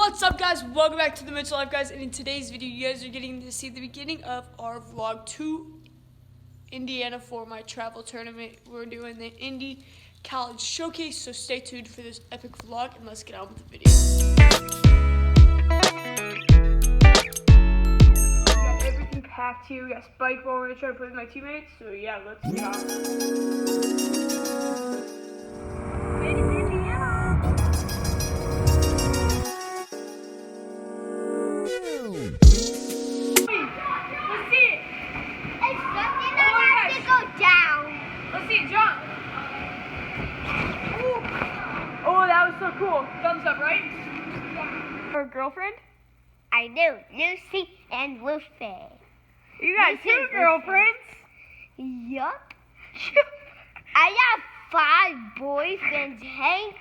What's up, guys? Welcome back to the Mitchell Life, guys. And in today's video, you guys are getting to see the beginning of our vlog to Indiana for my travel tournament. We're doing the Indy College Showcase, so stay tuned for this epic vlog, and let's get on with the video. We got everything packed here. We got spike ball. We're gonna try to play with my teammates. So yeah, let's get on. Made it to Indiana. So cool. Thumbs up, right? Yeah. Her girlfriend? I do. Lucy and Lucy. You got two girlfriends? Yup. I have 5 boyfriends, Hank.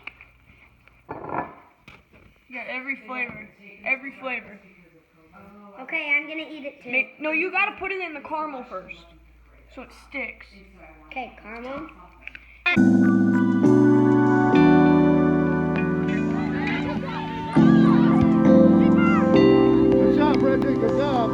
You got every flavor. Every flavor. Okay, I'm going to eat it too. No, you got to put it in the caramel first, so it sticks. Okay, caramel. Good job.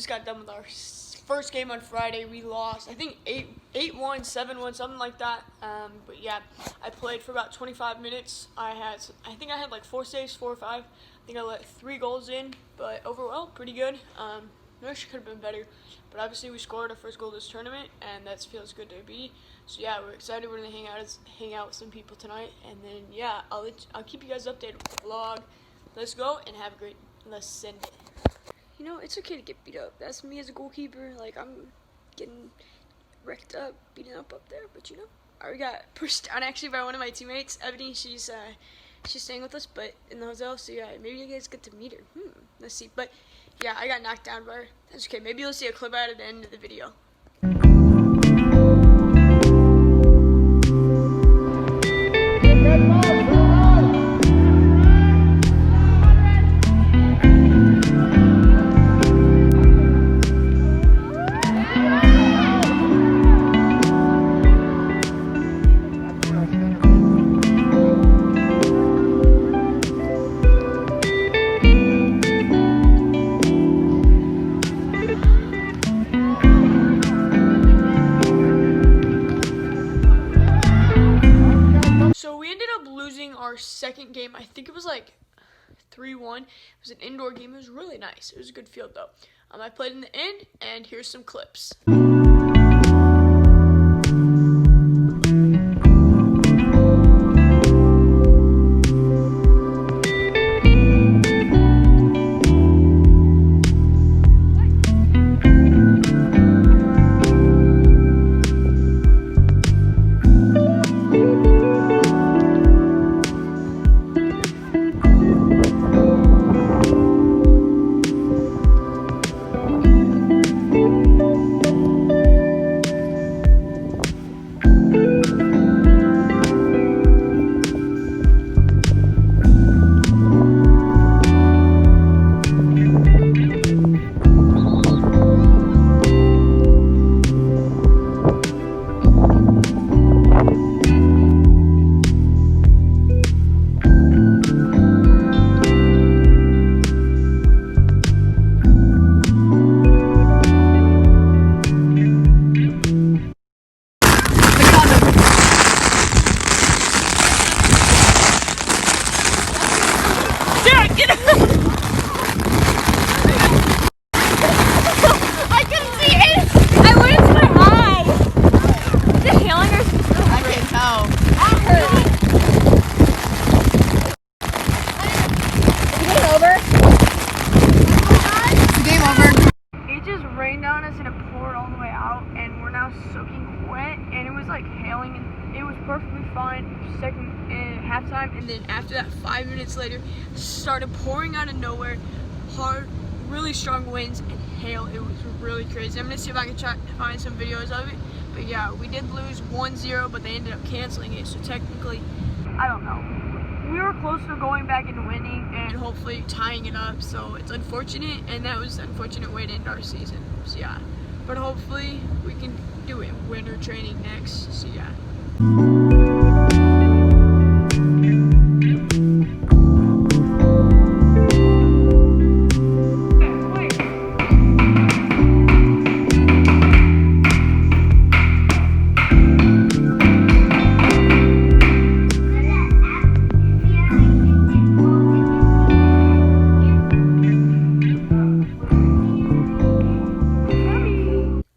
Got done with our first game on Friday. We lost, I think 8-1, 7-1, something like that. But yeah, I played for about 25 minutes. I think I had like 4 saves, 4 or 5. I think I let 3 goals in, but overall pretty good. Maybe she could have been better, but obviously we scored our first goal this tournament, and that feels good to be. So yeah, we're excited. We're gonna hang out with some people tonight, and then yeah, I'll keep you guys updated with the vlog. Let's go and have a great lesson. You know, it's okay to get beat up. That's me as a goalkeeper. Like, I'm getting wrecked up, beaten up there. But, you know, I already got pushed down, actually, by one of my teammates. Ebony, she's staying with us, but in the hotel. So, yeah, maybe you guys get to meet her. Let's see. But, yeah, I got knocked down by her. That's okay. Maybe you'll see a clip out at the end of the video. Our second game, I think it was like 3-1. It was an indoor game. It was really nice. It was a good field though. I played in the end, and here's some clips. was soaking wet, and it was like hailing, and it was perfectly fine second and halftime, and then after that, 5 minutes later, started pouring out of nowhere, hard, really strong winds and hail. It was really crazy. I'm gonna see if I can try to find some videos of it. But yeah, we did lose 1-0, but they ended up canceling it. So technically, I don't know. We were close to going back and winning and hopefully tying it up. So it's unfortunate, and that was an unfortunate way to end our season. So yeah, but hopefully we can do it. Winter training next. So yeah.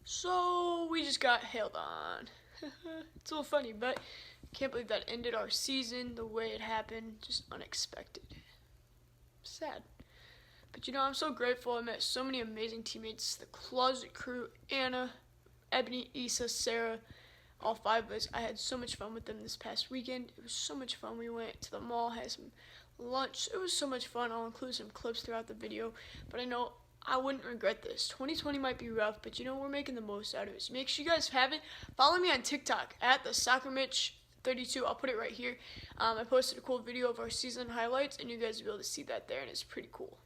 So we just got hailed on. It's a little funny, but can't believe that ended our season the way it happened. Just unexpected. Sad. But you know, I'm so grateful. I met so many amazing teammates. The closet crew, Anna, Ebony, Issa, Sarah, all 5 of us. I had so much fun with them this past weekend. It was so much fun. We went to the mall, had some lunch. It was so much fun. I'll include some clips throughout the video. But I know I wouldn't regret this. 2020 might be rough, but you know, we're making the most out of it. So make sure you guys haven't, follow me on TikTok at the c.mitche32. I'll put it right here. I posted a cool video of our season highlights, and you guys will be able to see that there, and it's pretty cool.